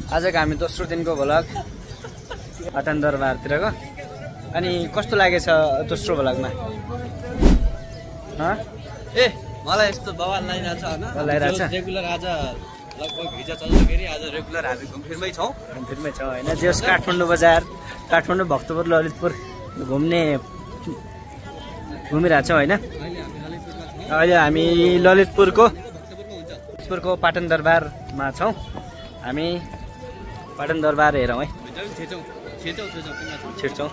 आजको हामी दोस्रो दिनको भ्लग पाटन दरबारतिरको। अनि कस्तो लागेछ दोस्रो भ्लगमा? ए मलाई यस्तो बवाल लागिरहेछ हैन, रेगुलर आज लगभग हिजो चल्दाखेरि आज रेगुलर हामी घुमफिरमै छौँ होइन। जस काठमाडौँ बजार, काठमाडौँ, भक्तपुर, ललितपुर घुमिरहेको छौँ होइन। अहिले हामी ललितपुरको पाटन दरबारमा छौँ। हामी पाटन दरबार हेरौँ है, छिर्छौँ।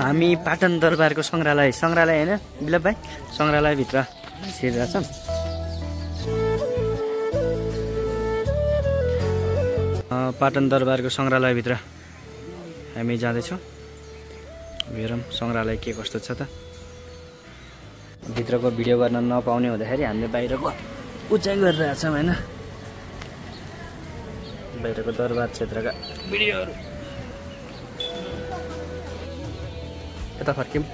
हामी पाटन दरबारको सङ्ग्रहालय होइन बिलप भाइ, सङ्ग्रहालयभित्र छिरिरहेछौँ। पाटन दरबारको सङ्ग्रहालयभित्र हामी जाँदैछौँ। हेरौँ सङ्ग्रहालय के कस्तो छ त। भित्रको भिडियो गर्न नपाउने हुँदाखेरि हामीले बाहिरको उचाइ गरिरहेछौँ होइन। बाहिरको दरबार क्षेत्रका भिडियोहरू। यता फर्क्यौँ,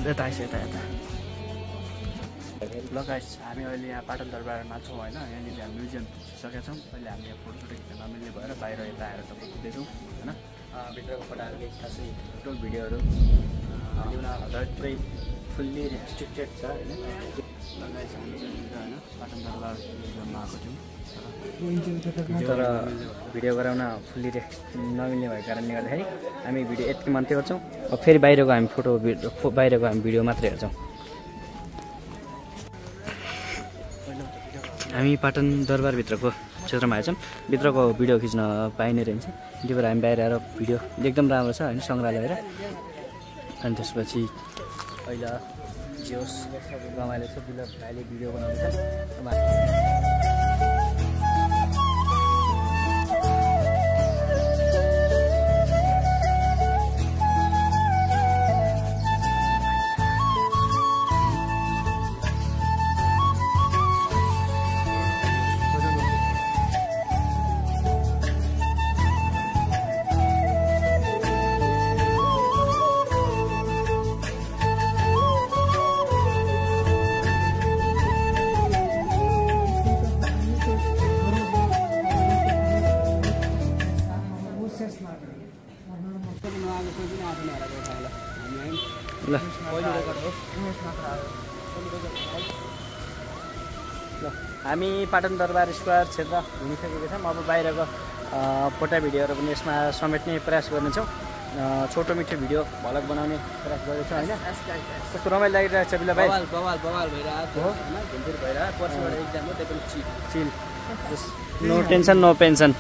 यता आइस, यता ल गाइस, हामी अहिले यहाँ पाटन दरबारमा छौँ होइन। यहाँनिर हामी म्युजियम सकेका छौँ। अहिले हामी यहाँ फोटोसोटो खिच्न नमिल्ने भएर बाहिर यता आएर तपाईँ कुद्दैछौँ होइन। भित्रको फोटोहरू केही खासै फोटो भिडियोहरू लिउन पुरै फुल्ली रेस्ट्रिक्टेड छ होइन। गाइस हामी होइन पाटन दरबार म्युजियममा आएको थियौँ, तर भिडियो गराउन फुल्ली नमिल्ने भएको कारणले गर्दाखेरि हामी भिडियो यति मात्रै गर्छौँ। फेरि बाहिरको हामी बाहिरको हामी भिडियो मात्रै हेर्छौँ। हामी पाटन दरबारभित्रको क्षेत्रमा आएछौँ। भित्रको भिडियो खिच्न पाइने रहेछ, त्यही भएर हामी बाहिर आएर भिडियो एकदम राम्रो छ होइन सङ्ग्रहालय र। अनि त्यसपछि अहिले जियोस् रमाइलो छ, बिलक भाइले भिडियो बनाउँदैछ। ल हामी पाटन दरबार स्क्वायर क्षेत्र घुमिसकेका छौँ। अब बाहिरको फोटो भिडियोहरू पनि यसमा समेट्ने प्रयास गर्नेछौँ। छोटो मिठो भिडियो भ्लग बनाउने प्रयास गर्दैछौँ होइन। कस्तो रमाइलो लागिरहेको छ बिला भाइ? बवाल भइरहेको हो होइन, घुमफिर भइरहेको। पर्सिबाट एक्जाम हो, त्यही पनि chill. No tension no pension.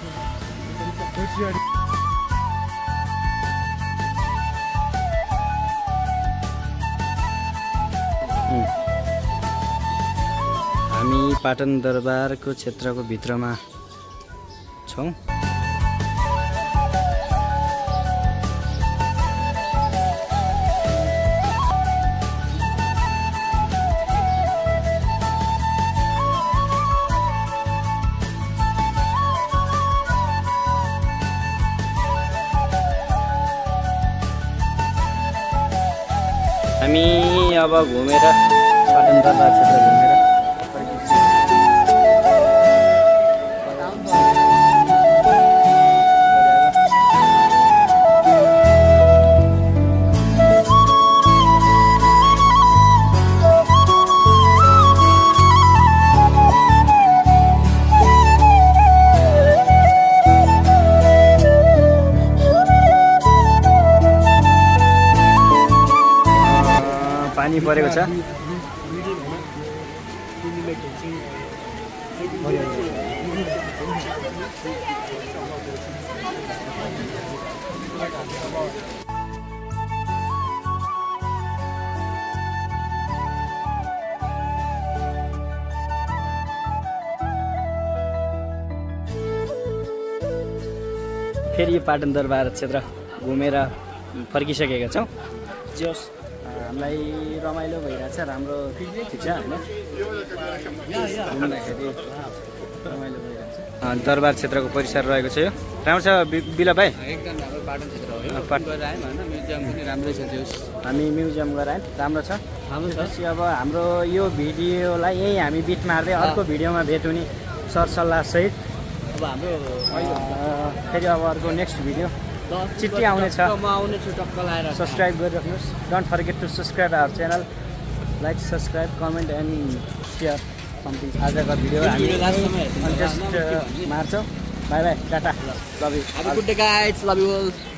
हामी पाटन दरबारको क्षेत्रको भित्रमा छौँ। हामी अब घुमेर पाटन दरबार क्षेत्र घुमेर पानी परेको छ। फेरि पाटन दरबार क्षेत्र घुमेर फर्किसकेका छौँ। जोस् हामीलाई रमाइलो भइरहेछ, राम्रो ठिक छ हैन। घुम्दाखेरि रमाइलो भइरहेछ। दरबार क्षेत्रको परिसर रहेको छ यो। राम्रो छ बिला भाइ एकदम हाम्रो पाटन क्षेत्र हो यो पाटन गएर आयौँ होइन म्युजियम पनि राम्रै छ त्यो हामी म्युजियम गएर आयौँ राम्रो छ त्यसपछि अब हाम्रो यो भिडियोलाई यही हामी बिट मार्दै अर्को भिडियोमा भेट हुने सरसल्लाहसहित अब हाम्रो फेरि अब अर्को नेक्स्ट भिडियो चिट्ठी आउनेछ म आउनेछु टक्क लाएर सब्सक्राइब गरिराख्नुहोस् don't forget to subscribe our channel like subscribe comment and share something आजको भिडियो हामी जस्ट मार्छौँ bye bye tata love you Have a good day guys, love you all.